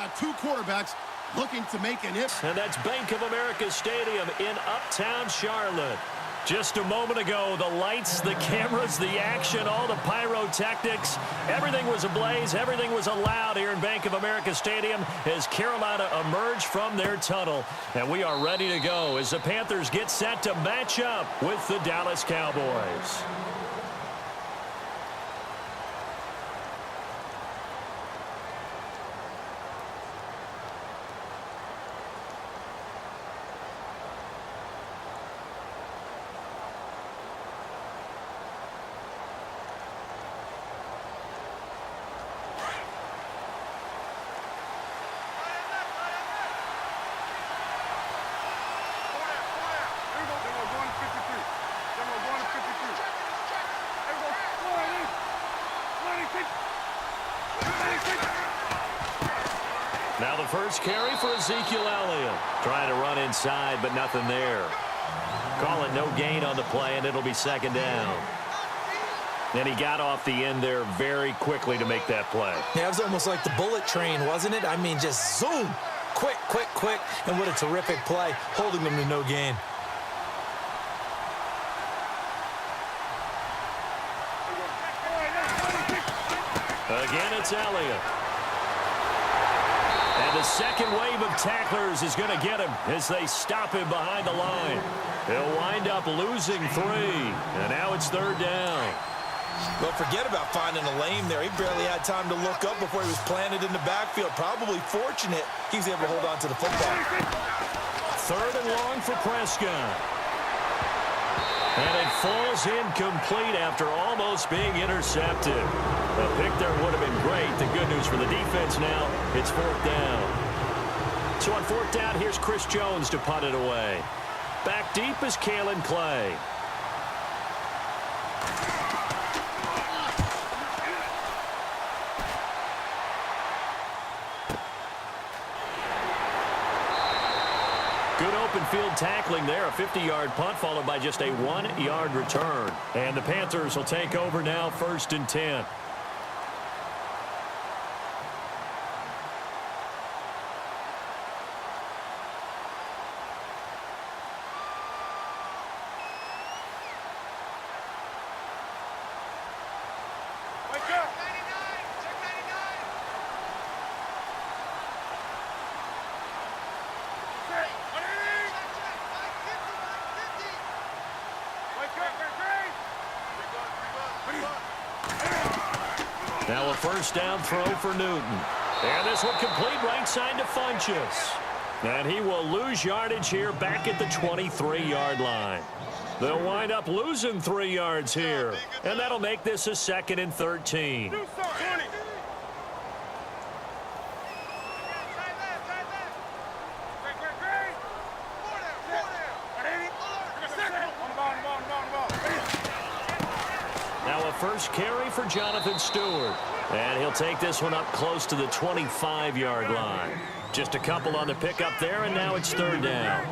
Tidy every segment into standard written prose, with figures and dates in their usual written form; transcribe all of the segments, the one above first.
got two quarterbacks looking to make an impact. And that's Bank of America Stadium in Uptown Charlotte. Just a moment ago, the lights, the cameras, the action, all the pyrotechnics, everything was ablaze, everything was allowed here in Bank of America Stadium as Carolina emerged from their tunnel. And we are ready to go as the Panthers get set to match up with the Dallas Cowboys. Now the first carry for Ezekiel Elliott. Trying to run inside, but nothing there. Call it no gain on the play, and it'll be second down. And he got off the end there very quickly to make that play. Yeah, it was almost like the bullet train, wasn't it? I mean, just zoom. Quick, quick, quick. And what a terrific play, holding them to no gain. Again, it's Elliott. And the second wave of tacklers is going to get him as they stop him behind the line. He'll wind up losing 3. And now it's third down. Well, forget about finding a lane there. He barely had time to look up before he was planted in the backfield. Probably fortunate he was able to hold on to the football. Third and long for Prescott. And it falls incomplete after almost being intercepted. A pick there would have been great. The good news for the defense now, it's fourth down. So on fourth down, here's Chris Jones to punt it away. Back deep is Kalen Clay. Good open field tackling there. A 50-yard punt followed by just a 1-yard return. And the Panthers will take over now, first and 10. Now a first down throw for Newton. And this will complete right side to Funchess. And he will lose yardage here back at the 23-yard line. They'll wind up losing 3 yards here. And that'll make this a second and 13. Now a first carry for Jonathan Stewart. And he'll take this one up close to the 25-yard line. Just a couple on the pickup there, and now it's third down.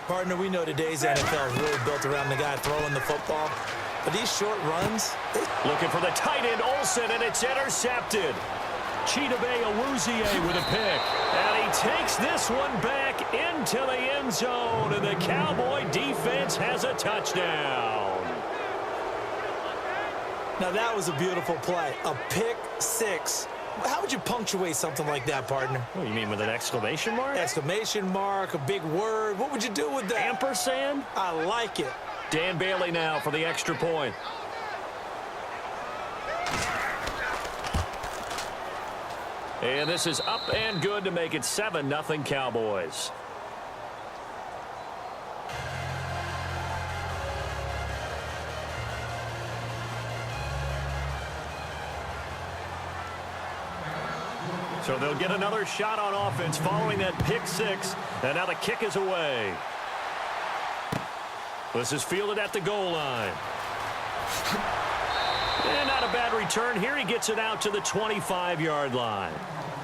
Partner, we know today's NFL is really built around the guy throwing the football. But these short runs... Looking for the tight end, Olsen, and it's intercepted. Chidobe Awuzie with a pick. And he takes this one back into the end zone, and the Cowboy defense has a touchdown. Now, that was a beautiful play. A pick six. How would you punctuate something like that, partner? What, you mean with an exclamation mark? Exclamation mark, a big word. What would you do with that? Ampersand? I like it. Dan Bailey now for the extra point. And this is up and good to make it 7-0 Cowboys. So they'll get another shot on offense following that pick six. And now the kick is away. This is fielded at the goal line. And not a bad return here. He gets it out to the 25-yard line.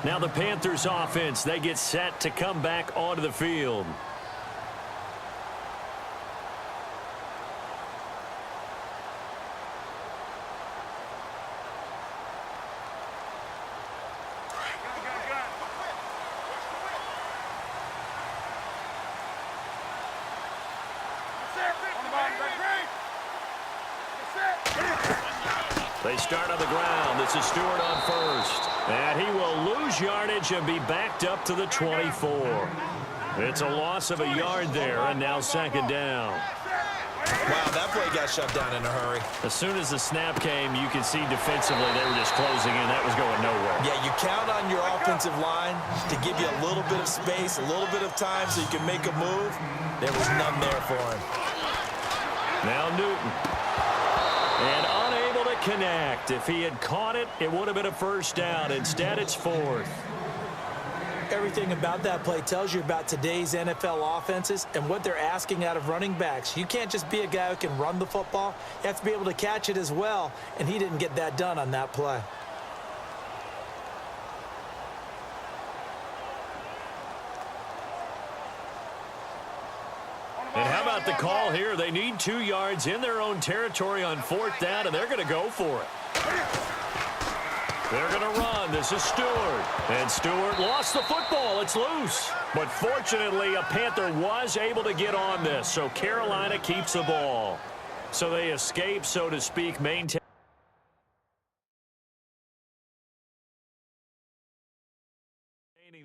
Now the Panthers offense, they get set to come back onto the field. They start on the ground. This is Stewart on first. And he will lose yardage and be backed up to the 24. It's a loss of a yard there, and now second down. Wow, that play got shut down in a hurry. As soon as the snap came, you could see defensively they were just closing in. That was going nowhere. Yeah, you count on your offensive line to give you a little bit of space, a little bit of time so you can make a move. There was none there for him. Now Newton. And unable to connect. If he had caught it, it would have been a first down. Instead, it's fourth. Everything about that play tells you about today's NFL offenses and what they're asking out of running backs. You can't just be a guy who can run the football. You have to be able to catch it as well, and he didn't get that done on that play. And how about the call here? They need 2 yards in their own territory on fourth down, and they're going to go for it. They're going to run. This is Stewart. And Stewart lost the football. It's loose. But fortunately, a Panther was able to get on this, so Carolina keeps the ball. So they escape, so to speak, maintain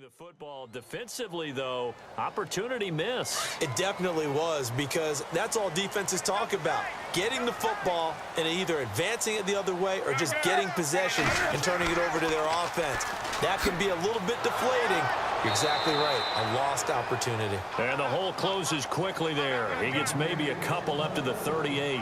the football. Defensively, though, opportunity miss. It definitely was, because that's all defenses talk about. Getting the football and either advancing it the other way or just getting possession and turning it over to their offense. That can be a little bit deflating. You're exactly right. A lost opportunity. And the hole closes quickly there. He gets maybe a couple up to the 38.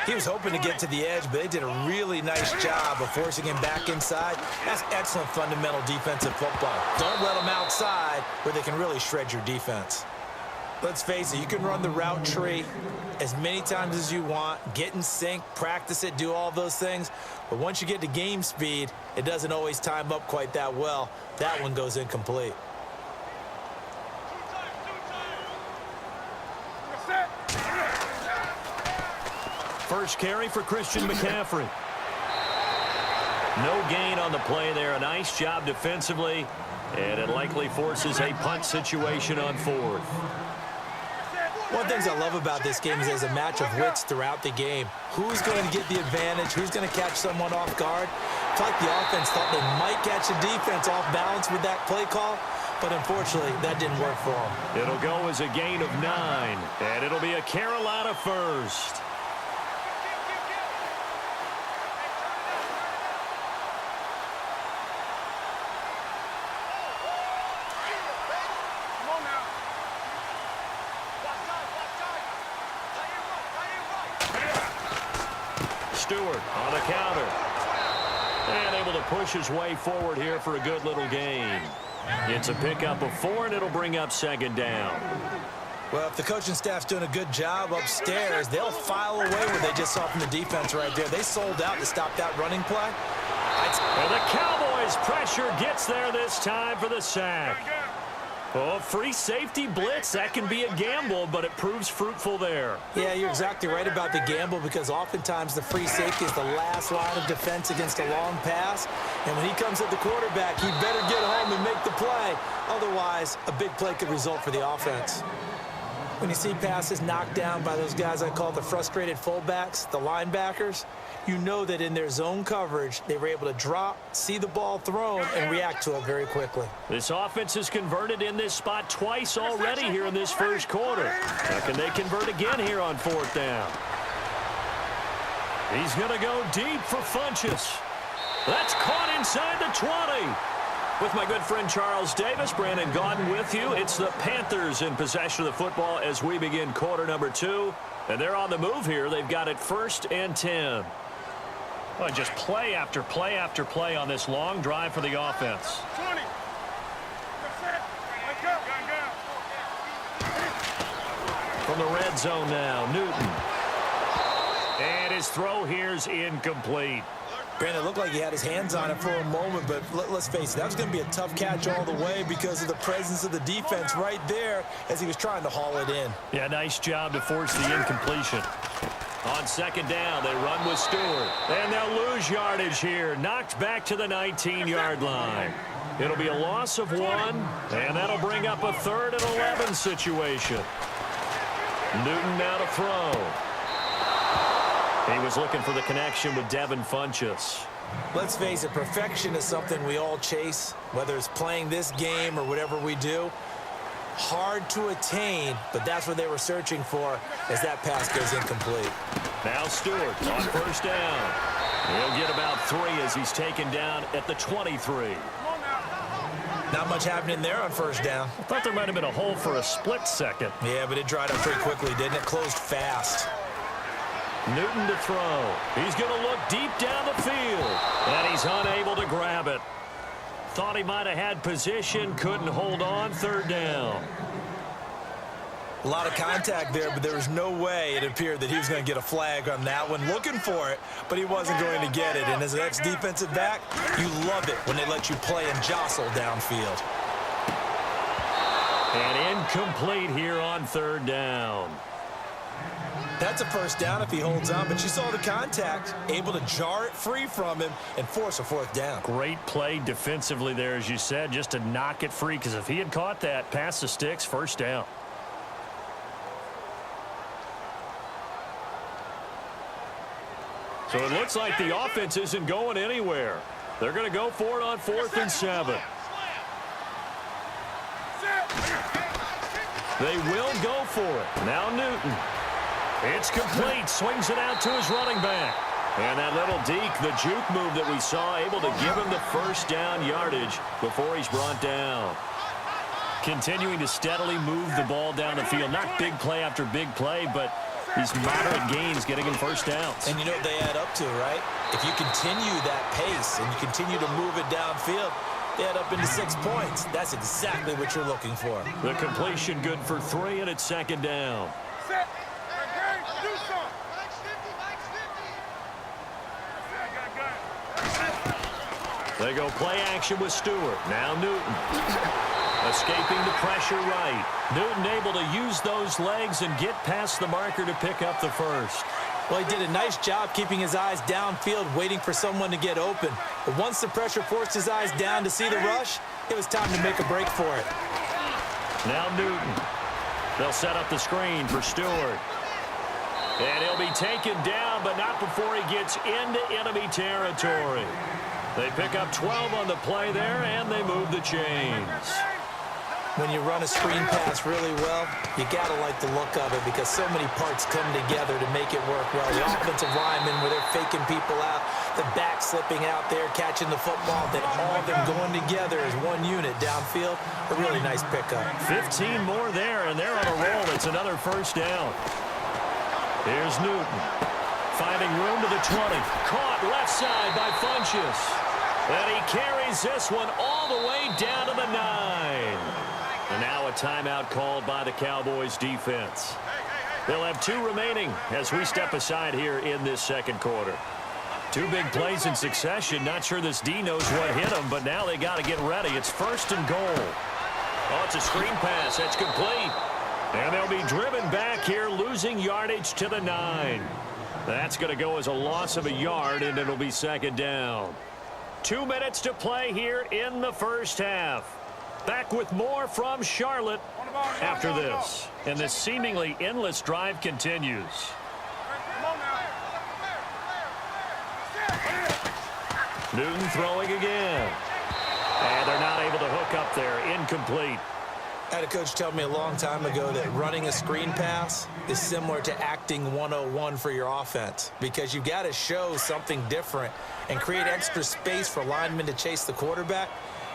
He was hoping to get to the edge, but they did a really nice job of forcing him back inside. That's excellent fundamental defensive football. Don't let them outside where they can really shred your defense. Let's face it, you can run the route tree as many times as you want, get in sync, practice it, do all those things. But once you get to game speed, it doesn't always time up quite that well. That one goes incomplete. First carry for Christian McCaffrey. No gain on the play there. A nice job defensively, and it likely forces a punt situation on fourth. One of the things I love about this game is there's a match of wits throughout the game. Who's going to get the advantage? Who's going to catch someone off guard? It's like the offense thought they might catch the defense off balance with that play call, but unfortunately, that didn't work for them. It'll go as a gain of 9, and it'll be a Carolina first. Stewart on the counter. And able to push his way forward here for a good little gain. It's a pickup of 4, and it'll bring up second down. Well, if the coaching staff's doing a good job upstairs, they'll file away what they just saw from the defense right there. They sold out to stop that running play. And the Cowboys' pressure gets there this time for the sack. Oh, free safety blitz. That can be a gamble, but it proves fruitful there. Yeah, you're exactly right about the gamble, because oftentimes the free safety is the last line of defense against a long pass. And when he comes at the quarterback, he better get home and make the play. Otherwise, a big play could result for the offense. When you see passes knocked down by those guys I call the frustrated fullbacks, the linebackers, you know that in their zone coverage, they were able to drop, see the ball thrown, and react to it very quickly. This offense has converted in this spot twice already here in this first quarter. Now, can they convert again here on fourth down? He's going to go deep for Funchess. That's caught inside the 20. With my good friend Charles Davis, Brandon Gaudin with you. It's the Panthers in possession of the football as we begin quarter number 2. And they're on the move here. They've got it 1st and 10. Well, just play after play after play on this long drive for the offense. From the red zone now, Newton. And his throw here's incomplete. Brandon, it looked like he had his hands on it for a moment, but let's face it, that was going to be a tough catch all the way because of the presence of the defense right there as he was trying to haul it in. Yeah, nice job to force the incompletion. On second down, they run with Stewart. And they'll lose yardage here. Knocked back to the 19-yard line. It'll be a loss of 1, and that'll bring up a 3rd and 11 situation. Newton now to throw. He was looking for the connection with Devin Funchess. Let's face it, perfection is something we all chase, whether it's playing this game or whatever we do. Hard to attain, but that's what they were searching for as that pass goes incomplete. Now Stewart on first down. He'll get about 3 as he's taken down at the 23. Not much happening there on first down. I thought there might have been a hole for a split second. Yeah, but it dried up pretty quickly, didn't it? Closed fast. Newton to throw. He's going to look deep down the field, and he's unable to grab it. Thought he might have had position, couldn't hold on, third down. A lot of contact there, but there was no way it appeared that he was going to get a flag on that one. Looking for it, but he wasn't going to get it. And as an ex-defensive back, you love it when they let you play and jostle downfield. And incomplete here on third down. That's a first down if he holds on, but you saw the contact, able to jar it free from him and force a fourth down. Great play defensively there, as you said, just to knock it free, because if he had caught that, past the sticks, first down. So it looks like the offense isn't going anywhere. They're going to go for it on 4th and 7. They will go for it. Now Newton. It's complete. Swings it out to his running back. And that little deke, the juke move that we saw, able to give him the first down yardage before he's brought down. Continuing to steadily move the ball down the field. Not big play after big play, but these moderate gains getting him first downs. And you know what they add up to, right? If you continue that pace and you continue to move it downfield, they add up into 6 points. That's exactly what you're looking for. The completion good for 3, and it's second down. They go play action with Stewart. Now Newton. Escaping the pressure right. Newton able to use those legs and get past the marker to pick up the first. Well, he did a nice job keeping his eyes downfield, waiting for someone to get open. But once the pressure forced his eyes down to see the rush, it was time to make a break for it. Now Newton. They'll set up the screen for Stewart. And he'll be taken down, but not before he gets into enemy territory. They pick up 12 on the play there, and they move the chains. When you run a screen pass really well, you got to like the look of it because so many parts come together to make it work well. The offensive linemen, where they're faking people out, the back slipping out there, catching the football, then all of them going together as one unit downfield. A really nice pickup. 15 more there, and they're on a roll. It's another first down. Here's Newton. Finding room to the 20. Caught left side by Funchess. And he carries this one all the way down to the 9. And now a timeout called by the Cowboys defense. They'll have 2 remaining as we step aside here in this second quarter. 2 big plays in succession. Not sure this D knows what hit him, but now they got to get ready. It's 1st and goal. Oh, it's a screen pass. That's complete. And they'll be driven back here, losing yardage to the 9. That's going to go as a loss of a yard, and it'll be second down. 2 minutes to play here in the first half. Back with more from Charlotte after this. And this seemingly endless drive continues. Newton throwing again. And they're not able to hook up there. Incomplete. I had a coach tell me a long time ago that running a screen pass is similar to acting 101 for your offense because you've got to show something different and create extra space for linemen to chase the quarterback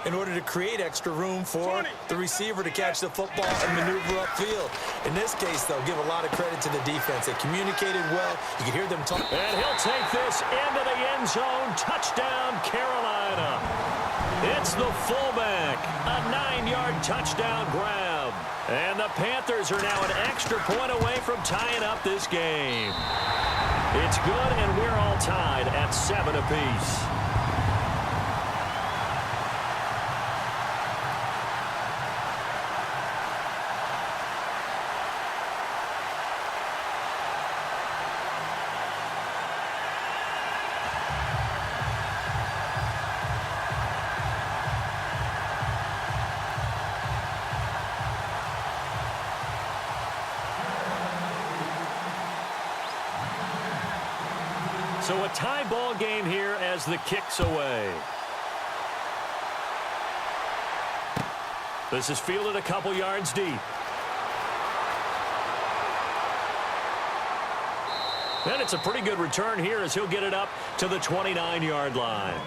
in order to create extra room for the receiver to catch the football and maneuver upfield. In this case, though, give a lot of credit to the defense. They communicated well. You can hear them talk. And he'll take this into the end zone. Touchdown, Carolina. It's the fullback. A 9-yard touchdown grab. And the Panthers are now an extra point away from tying up this game. It's good, and we're all tied at 7 apiece. So a tie ball game here as the kick's away. This is fielded a couple yards deep. And it's a pretty good return here as he'll get it up to the 29-yard line.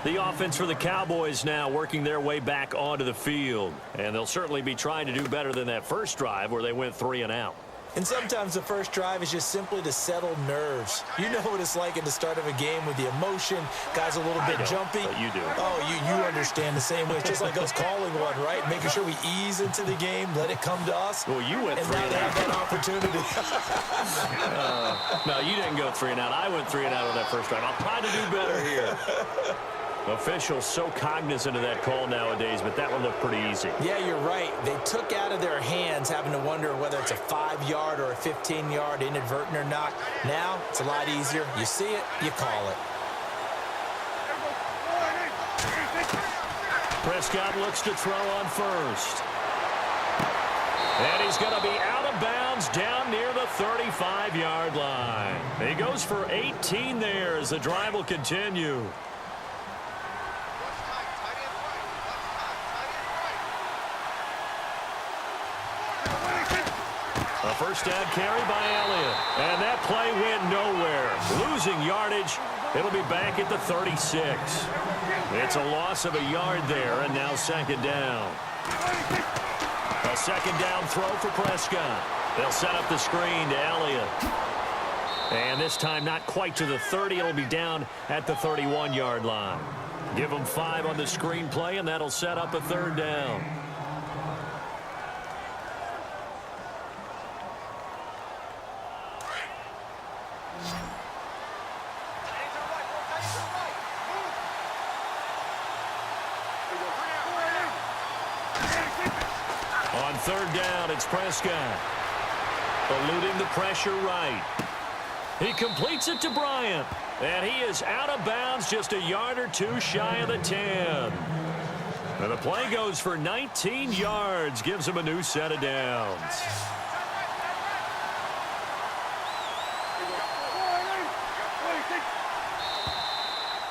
The offense for the Cowboys now working their way back onto the field. And they'll certainly be trying to do better than that first drive where they went 3 and out. And sometimes the first drive is just simply to settle nerves. You know what it's like at the start of a game with the emotion. Guys a little bit jumpy. But you do. Oh, you understand the same way. It's just like us calling one, right? Making sure we ease into the game, let it come to us. Well, you went 3 and out. And now they have that opportunity. No, you didn't go 3 and out. I went 3 and out on that first drive. I'll try to do better here. Officials so cognizant of that call nowadays, but that one looked pretty easy. Yeah, you're right. They took out of their hands having to wonder whether it's a 5-yard or a 15-yard inadvertent or not. Now, it's a lot easier. You see it, you call it. Prescott looks to throw on first. And he's going to be out of bounds down near the 35-yard line. He goes for 18 there as the drive will continue. A first down carry by Elliott. And that play went nowhere. Losing yardage. It'll be back at the 36. It's a loss of a yard there, and now second down. A second down throw for Prescott. They'll set up the screen to Elliott. And this time not quite to the 30. It'll be down at the 31-yard line. Give them 5 on the screen play, and that'll set up a third down. On third down, it's Prescott. Eluding the pressure right. He completes it to Bryant. And he is out of bounds just a yard or two shy of the 10. And the play goes for 19 yards. Gives him a new set of downs.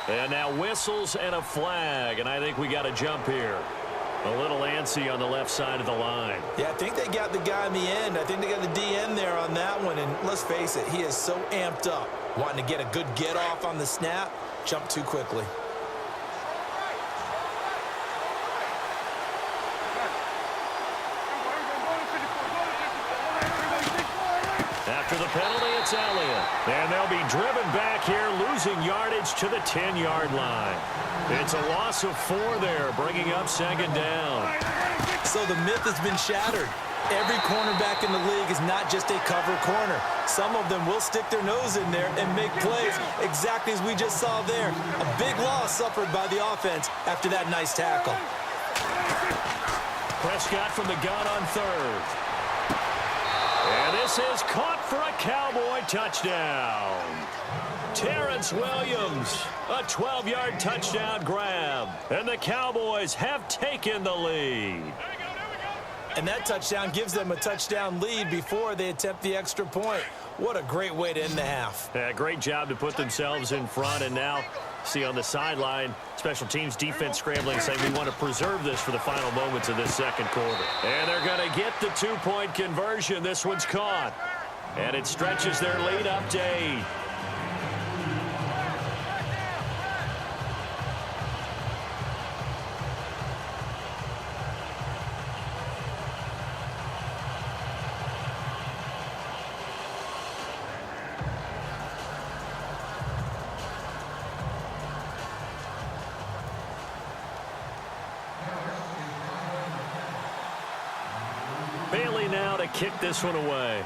And now whistles and a flag. And I think we got a jump here. A little antsy on the left side of the line. Yeah, I think they got the guy in the end. I think they got the DN there on that one. And let's face it, he is so amped up. Wanting to get a good get off on the snap. Jump too quickly. After the penalty, it's Elliott. And they'll be driven back here, losing yardage to the 10-yard line. It's a loss of 4 there, bringing up second down. So the myth has been shattered. Every cornerback in the league is not just a cover corner. Some of them will stick their nose in there and make plays, exactly as we just saw there. A big loss suffered by the offense after that nice tackle. Prescott from the gun on third. And this is caught for a Cowboy touchdown. Terrence Williams, a 12-yard touchdown grab. And the Cowboys have taken the lead. And that touchdown gives them a touchdown lead before they attempt the extra point. What a great way to end the half. Yeah, great job to put themselves in front. And now, see on the sideline, special teams defense scrambling, saying we want to preserve this for the final moments of this second quarter. And they're going to get the 2-point conversion. This one's caught. And it stretches their lead up to 8. Bailey now to kick this one away.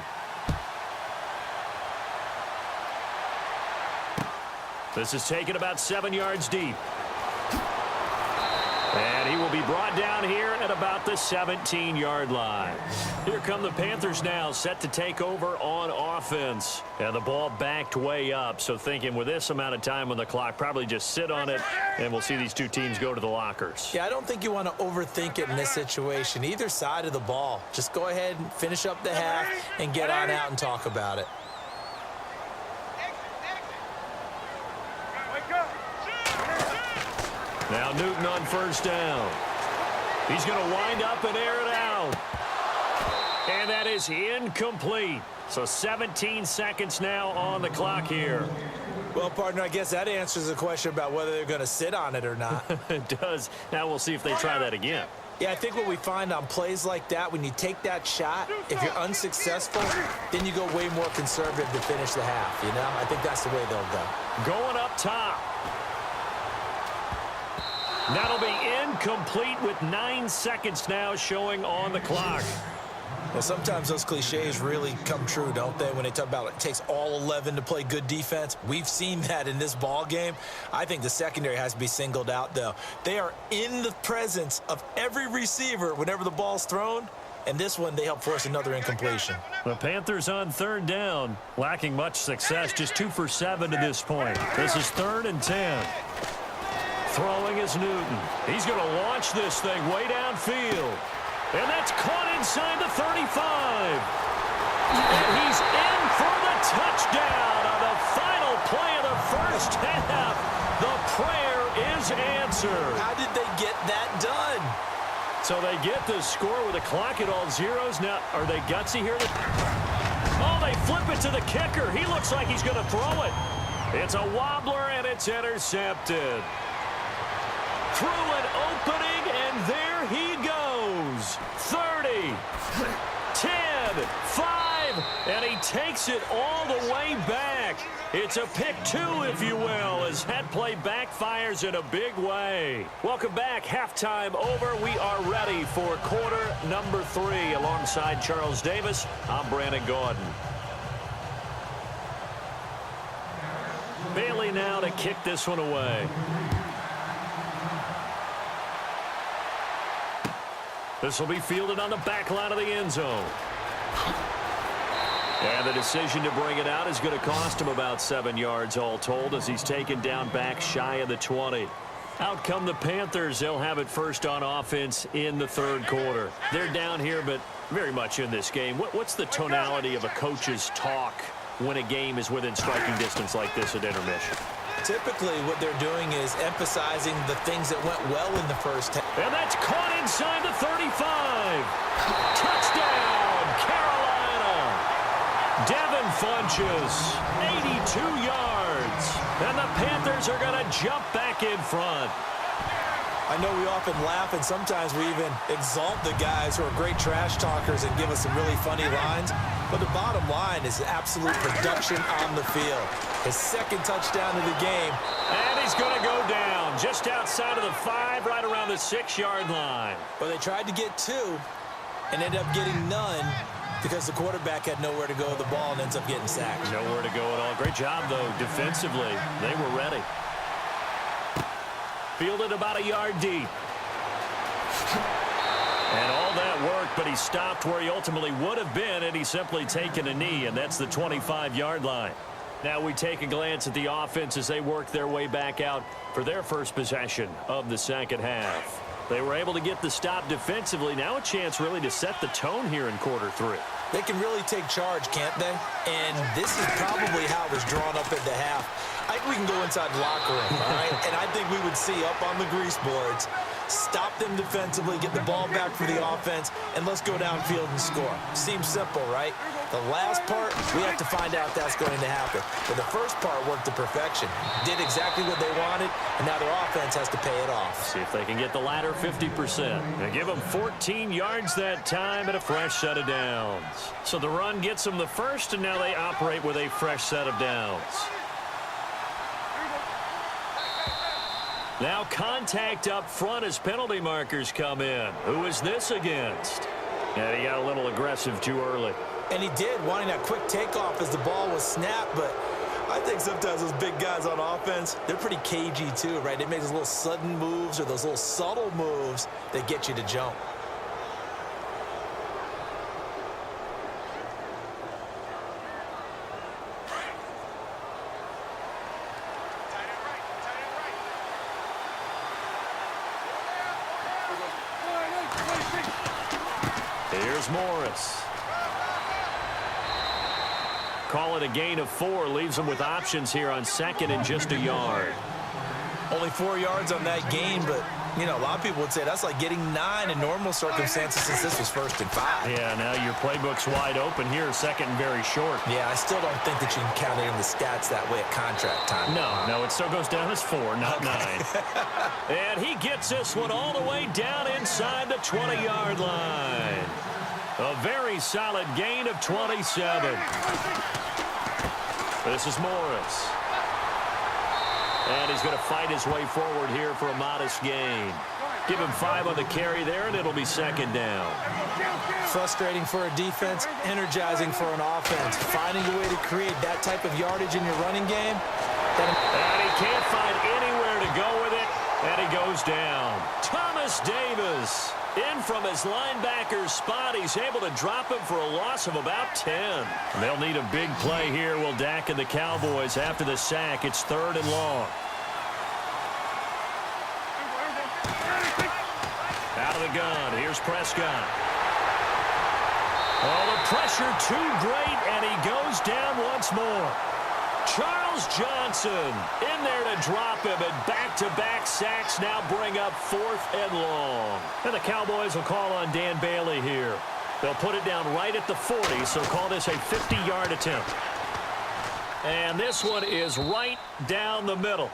This is taken about 7 yards deep. And he will be brought down here at about the 17-yard line. Here come the Panthers now, set to take over on offense. And the ball backed way up, so thinking with this amount of time on the clock, probably just sit on it, and we'll see these two teams go to the lockers. Yeah, I don't think you want to overthink it in this situation. Either side of the ball. Just go ahead and finish up the half and get on out and talk about it. Now Newton on first down. He's going to wind up and air it out. And that is incomplete. So 17 seconds now on the clock here. Well, partner, I guess that answers the question about whether they're going to sit on it or not. It does. Now we'll see if they try that again. Yeah, I think what we find on plays like that, when you take that shot, if you're unsuccessful, then you go way more conservative to finish the half, you know? I think that's the way they'll go. Going up top. That'll be incomplete with 9 seconds now showing on the clock. Well, sometimes those cliches really come true, don't they? When they talk about it takes all 11 to play good defense. We've seen that in this ball game. I think the secondary has to be singled out, though. They are in the presence of every receiver whenever the ball's thrown. And this one, they help force another incompletion. The Panthers on third down, lacking much success, just 2 for 7 to this point. This is 3rd and 10. Throwing is Newton. He's going to launch this thing way downfield. And that's caught inside the 35. And he's in for the touchdown on the final play of the first half. The prayer is answered. How did they get that done? So they get the score with a clock at all zeros. Now, are they gutsy here? Oh, they flip it to the kicker. He looks like he's going to throw it. It's a wobbler, and it's intercepted. Through an opening, and there he goes. 30, 10, 5, and he takes it all the way back. It's a pick 2, if you will, as that play backfires in a big way. Welcome back. Halftime over. We are ready for quarter number 3. Alongside Charles Davis, I'm Brandon Gordon. Bailey now to kick this one away. This will be fielded on the back line of the end zone. And the decision to bring it out is going to cost him about 7 yards all told, as he's taken down back shy of the 20. Out come the Panthers. They'll have it first on offense in the 3rd quarter. They're down here, but very much in this game. What's the tonality of a coach's talk when a game is within striking distance like this at intermission? Typically, what they're doing is emphasizing the things that went well in the first half. And that's caught inside the 35. Touchdown, Carolina. Devin Funchess, 82 yards. And the Panthers are going to jump back in front. I know we often laugh, and sometimes we even exalt the guys who are great trash talkers and give us some really funny lines. But the bottom line is absolute production on the field. His 2nd touchdown of the game. And he's going to go down just outside of the 5, right around the 6-yard line. Well, they tried to get 2 and ended up getting none because the quarterback had nowhere to go with the ball and ends up getting sacked. Nowhere to go at all. Great job, though, defensively. They were ready. Fielded about a yard deep. And all that work, but he stopped where he ultimately would have been, and he's simply taken a knee, and that's the 25-yard line. Now we take a glance at the offense as they work their way back out for their first possession of the second half. They were able to get the stop defensively. Now a chance really to set the tone here in quarter 3. They can really take charge, can't they? And this is probably how it was drawn up at the half. I think we can go inside the locker room, all right? And I think we would see up on the grease boards, stop them defensively, get the ball back for the offense, and let's go downfield and score. Seems simple, right? The last part, we have to find out if that's going to happen. But the first part worked to perfection. Did exactly what they wanted, and now their offense has to pay it off. See if they can get the latter 50%. They give them 14 yards that time and a fresh set of downs. So the run gets them the first, and now they operate with a fresh set of downs. Now contact up front as penalty markers come in. Who is this against? And he got a little aggressive too early. And he did, wanting that quick takeoff as the ball was snapped, but I think sometimes those big guys on offense, they're pretty cagey too, right? They make those little sudden moves or those little subtle moves that get you to jump. Here's Morris. Call it a gain of 4. Leaves them with options here on 2nd and just a yard. Only 4 yards on that gain, but, you know, a lot of people would say that's like getting 9 in normal circumstances since this was 1st and 5. Yeah, now your playbook's wide open here, 2nd and very short. Yeah, I still don't think that you can count it in the stats that way at contract time. No, it still goes down as 4, not 9. And he gets this one all the way down inside the 20-yard line. A very solid gain of 27. This is Morris. And he's going to fight his way forward here for a modest gain. Give him 5 on the carry there, and it'll be 2nd down. Frustrating for a defense, energizing for an offense. Finding a way to create that type of yardage in your running game. And he can't find anywhere to go with it, and he goes down. Thomas Davis in from his linebacker's spot. He's able to drop him for a loss of about 10. They'll need a big play here, will Dak and the Cowboys after the sack. It's 3rd and long. Out of the gun, here's Prescott. Oh, the pressure too great, and he goes down once more. Charles Johnson in there to drop him, and back-to-back sacks now bring up 4th and long. And the Cowboys will call on Dan Bailey here. They'll put it down right at the 40, so call this a 50-yard attempt. And this one is right down the middle.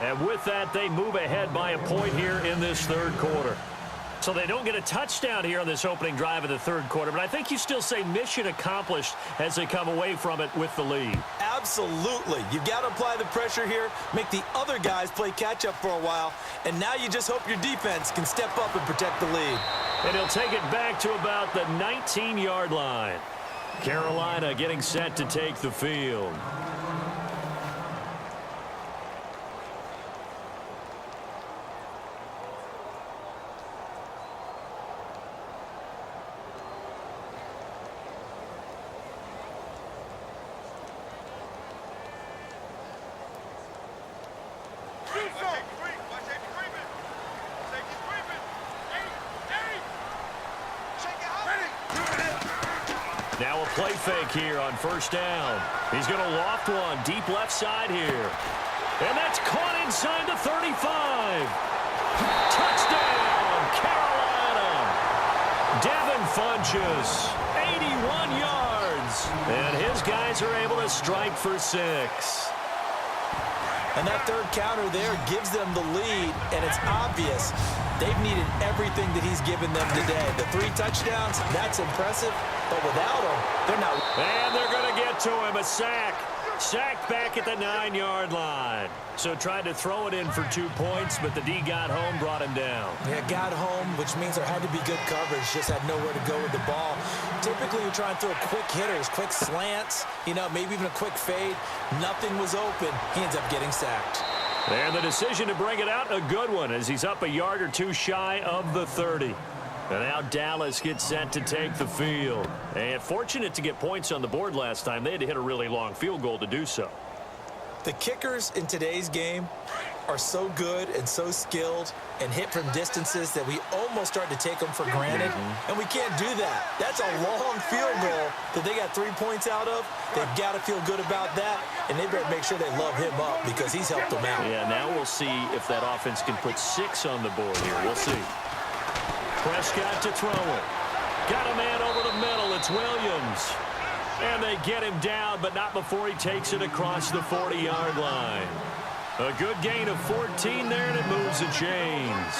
And with that, they move ahead by a point here in this 3rd quarter. So they don't get a touchdown here on this opening drive of the 3rd quarter, but I think you still say mission accomplished as they come away from it with the lead. Absolutely. You've got to apply the pressure here, make the other guys play catch-up for a while, and now you just hope your defense can step up and protect the lead. And he'll take it back to about the 19-yard line. Carolina getting set to take the field. Now a play fake here on 1st down. He's going to loft one deep left side here. And that's caught inside the 35. Touchdown, Carolina. Devin Funchess, 81 yards. And his guys are able to strike for 6. And that 3rd counter there gives them the lead, and it's obvious they've needed everything that he's given them today. The 3 touchdowns, that's impressive, but without him, they're not. And they're going to get to him, a sack. Sacked back at the 9-yard line. So tried to throw it in for 2 points, but the D got home, brought him down. Yeah, got home, which means there had to be good coverage. Just had nowhere to go with the ball. Typically, you're trying to throw quick hitters, quick slants, you know, maybe even a quick fade. Nothing was open. He ends up getting sacked. And the decision to bring it out, a good one, as he's up a yard or 2 shy of the 30. And now Dallas gets set to take the field. And fortunate to get points on the board last time. They had to hit a really long field goal to do so. The kickers in today's game are so good and so skilled and hit from distances that we almost start to take them for granted. And we can't do that. That's a long field goal that they got 3 points out of. They've got to feel good about that, and they better make sure they love him up because he's helped them out. Yeah, now we'll see if that offense can put 6 on the board here. We'll see. Prescott to throw it. Got a man over the middle. It's Williams. And they get him down, but not before he takes it across the 40-yard line. A good gain of 14 there, and it moves the chains.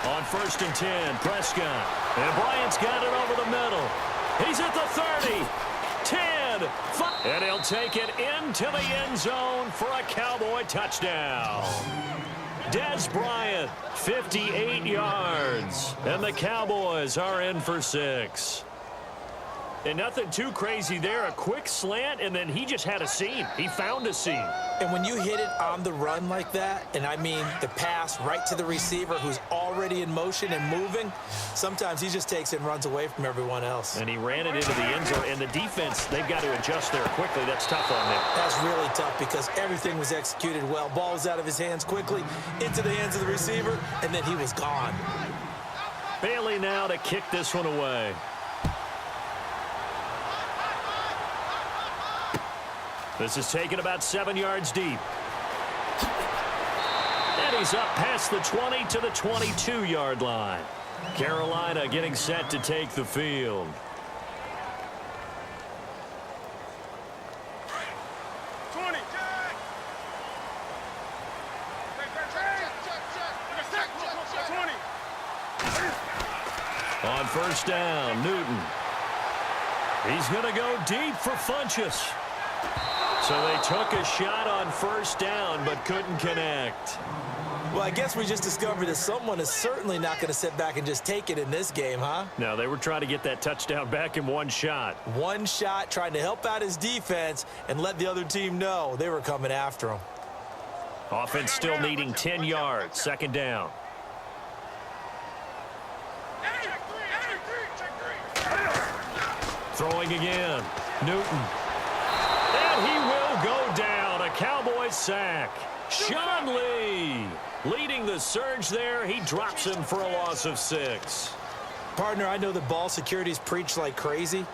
On 1st and 10, Prescott. And Bryant's got it over the middle. He's at the 30. 10. 5. And he'll take it into the end zone for a Cowboy touchdown. Des Bryant, 58 yards. And the Cowboys are in for 6. And nothing too crazy there. A quick slant, and then he just had a seam. He found a seam. And when you hit it on the run like that, and I mean the pass right to the receiver who's already in motion and moving, sometimes he just takes it and runs away from everyone else. And he ran it into the end zone. And the defense, they've got to adjust there quickly. That's tough on them. That's really tough because everything was executed well. Ball was out of his hands quickly, into the hands of the receiver, and then he was gone. Bailey now to kick this one away. This is taken about 7 yards deep. And he's up past the 20 to the 22-yard line. Carolina getting set to take the field. On first down, Newton. He's going to go deep for Funchess. So they took a shot on first down but couldn't connect. Well, I guess we just discovered that someone is certainly not going to sit back and just take it in this game, huh? No, they were trying to get that touchdown back in one shot. One shot, trying to help out his defense and let the other team know they were coming after him. Offense still needing 10 yards. Second down. Throwing again. Newton. And he will go down. A Cowboys sack. Sean Lee leading the surge there. He drops him for a loss of 6. Partner, I know that ball security's preached like crazy,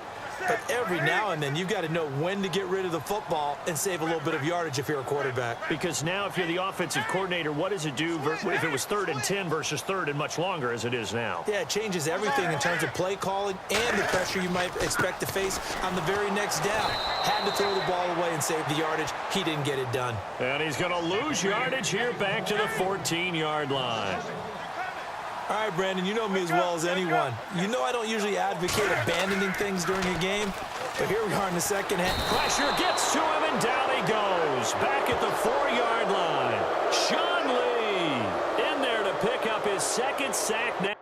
but every now and then you've got to know when to get rid of the football and save a little bit of yardage if you're a quarterback. Because now if you're the offensive coordinator, what does it do if it was 3rd and 10 versus 3rd and much longer as it is now? Yeah, it changes everything in terms of play calling and the pressure you might expect to face on the very next down. Had to throw the ball away and save the yardage. He didn't get it done. And he's going to lose yardage here back to the 14-yard line. All right, Brandon, you know me as well as anyone. You know I don't usually advocate abandoning things during a game, but here we are in the second half. Pressure gets to him, and down he goes. Back at the 4-yard line. Sean Lee in there to pick up his second sack now.